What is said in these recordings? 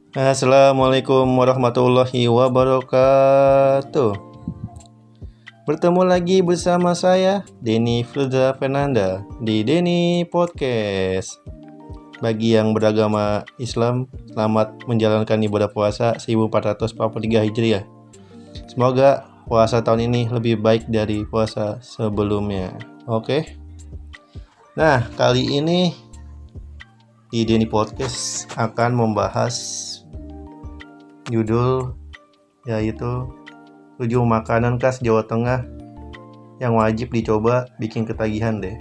Assalamualaikum warahmatullahi wabarakatuh. Bertemu lagi bersama saya, Denny Firza Fernanda, di Denny Podcast. Bagi yang beragama Islam, selamat menjalankan ibadah puasa 1443 Hijriah. Semoga puasa tahun ini lebih baik dari puasa sebelumnya. Oke. Nah, kali ini di Denny Podcast akan membahas judul yaitu 7 makanan khas Jawa Tengah yang wajib dicoba bikin ketagihan deh.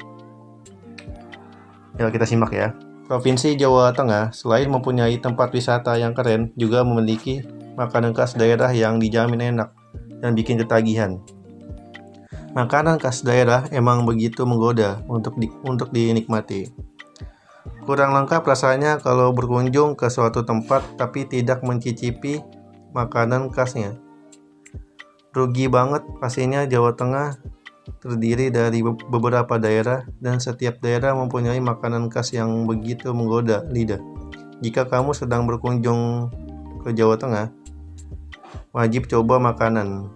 Ya, kita simak ya. Provinsi Jawa Tengah selain mempunyai tempat wisata yang keren, juga memiliki makanan khas daerah yang dijamin enak dan bikin ketagihan. Makanan khas daerah emang begitu menggoda untuk dinikmati. Kurang lengkap rasanya kalau berkunjung ke suatu tempat tapi tidak mencicipi makanan khasnya. Rugi banget pastinya. Jawa Tengah terdiri dari beberapa daerah dan setiap daerah mempunyai makanan khas yang begitu menggoda lidah. Jika kamu sedang berkunjung ke Jawa Tengah, wajib coba makanan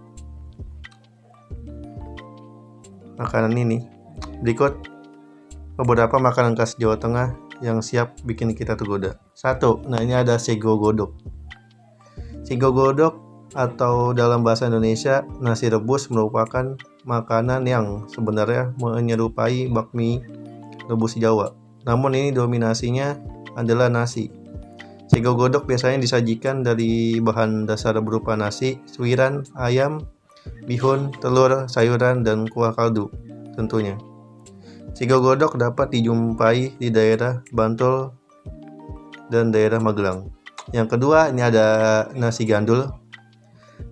ini. Berikut beberapa makanan khas Jawa Tengah yang siap bikin kita tergoda. 1. Nah, ini ada sego godok. Sego godok atau dalam bahasa Indonesia nasi rebus merupakan makanan yang sebenarnya menyerupai bakmi rebus Jawa. Namun ini dominasinya adalah nasi. Sego godok biasanya disajikan dari bahan dasar berupa nasi, suiran, ayam, bihun, telur, sayuran, dan kuah kaldu tentunya. Sego godok dapat dijumpai di daerah Bantul dan daerah Magelang. Yang kedua, ini ada nasi gandul.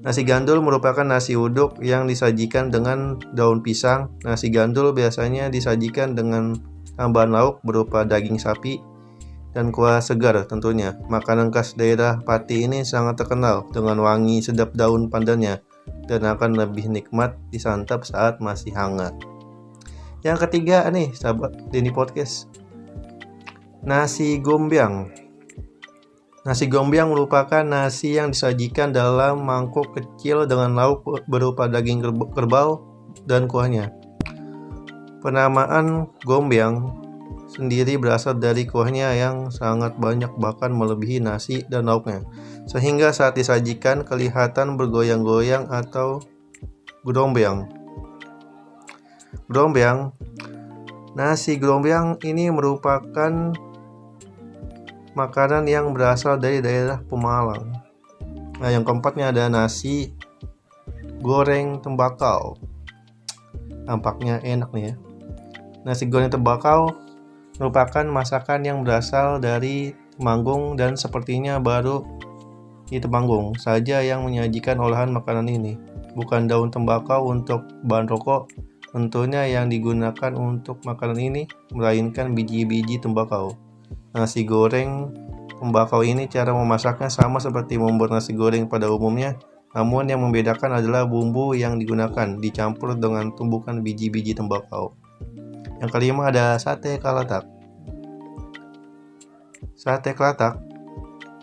Nasi gandul merupakan nasi uduk yang disajikan dengan daun pisang. Nasi gandul biasanya disajikan dengan tambahan lauk berupa daging sapi dan kuah segar tentunya. Makanan khas daerah Pati ini sangat terkenal dengan wangi sedap daun pandannya dan akan lebih nikmat disantap saat masih hangat. Yang ketiga nih, sahabat Denny Podcast, nasi gombyang. Nasi gombyang merupakan nasi yang disajikan dalam mangkuk kecil dengan lauk berupa daging kerbau dan kuahnya. Penamaan gombyang sendiri berasal dari kuahnya yang sangat banyak, bahkan melebihi nasi dan lauknya, sehingga saat disajikan kelihatan bergoyang-goyang atau gerombang. Nasi gerombang ini merupakan makanan yang berasal dari daerah Pemalang. Nah, yang keempatnya ada nasi goreng tembakau. Tampaknya enak nih ya. Nasi goreng tembakau merupakan masakan yang berasal dari Temanggung dan sepertinya baru di Temanggung saja yang menyajikan olahan makanan ini. Bukan daun tembakau untuk bahan rokok tentunya yang digunakan untuk makanan ini, melainkan biji-biji tembakau. Nasi goreng tembakau ini cara memasaknya sama seperti membuat nasi goreng pada umumnya, namun yang membedakan adalah bumbu yang digunakan dicampur dengan tumbukan biji-biji tembakau. Yang kelima ada sate kalatak. Sate kalatak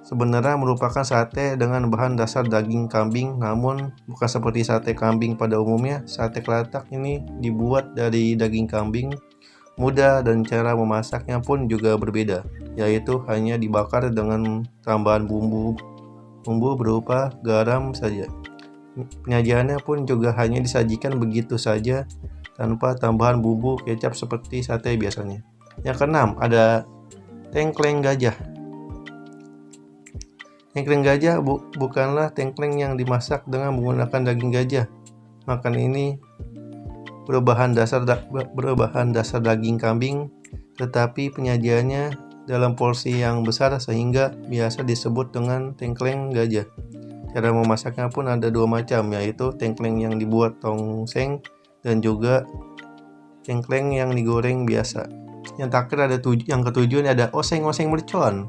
sebenarnya merupakan sate dengan bahan dasar daging kambing, namun bukan seperti sate kambing pada umumnya. Sate kalatak ini dibuat dari daging kambing muda dan cara memasaknya pun juga berbeda, yaitu hanya dibakar dengan tambahan bumbu berupa garam saja. Penyajiannya pun juga hanya disajikan begitu saja tanpa tambahan bumbu kecap seperti sate biasanya. Yang keenam ada tengkleng gajah. Tengkleng gajah bukanlah tengkleng yang dimasak dengan menggunakan daging gajah. Makan ini berbahan dasar daging kambing, tetapi penyajiannya dalam porsi yang besar sehingga biasa disebut dengan tengkleng gajah. Cara memasaknya pun ada dua macam, yaitu tengkleng yang dibuat tongseng dan juga tengkleng yang digoreng biasa. Yang terakhir ada yang ketujuh ini ada oseng-oseng mercon.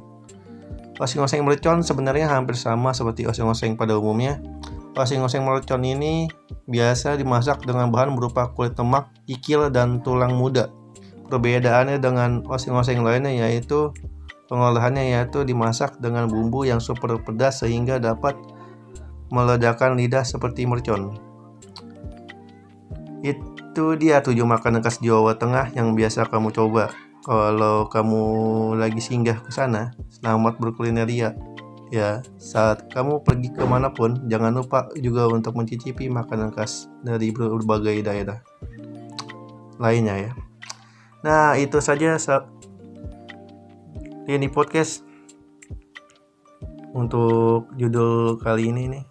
Oseng-oseng mercon sebenarnya hampir sama seperti oseng-oseng pada umumnya. Oseng-oseng mercon ini biasa dimasak dengan bahan berupa kulit lemak, kikil, dan tulang muda. Perbedaannya dengan oseng-oseng lainnya yaitu Pengolahannya yaitu dimasak dengan bumbu yang super pedas sehingga dapat meledakkan lidah seperti mercon. Itu dia 7 makanan khas Jawa Tengah yang biasa kamu coba. Kalau kamu lagi singgah ke sana, selamat berkulineria. Ya, saat kamu pergi kemanapun, jangan lupa juga untuk mencicipi makanan khas dari berbagai daerah lainnya ya. Nah, itu saja ini podcast untuk judul kali ini nih.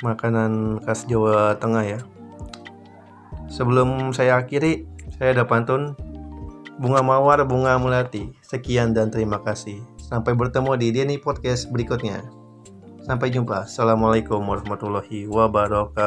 Makanan khas Jawa Tengah ya. Sebelum saya akhiri, saya ada pantun bunga mawar bunga melati. Sekian dan terima kasih. Sampai bertemu di Denny Podcast berikutnya. Sampai jumpa. Assalamualaikum warahmatullahi wabarakatuh.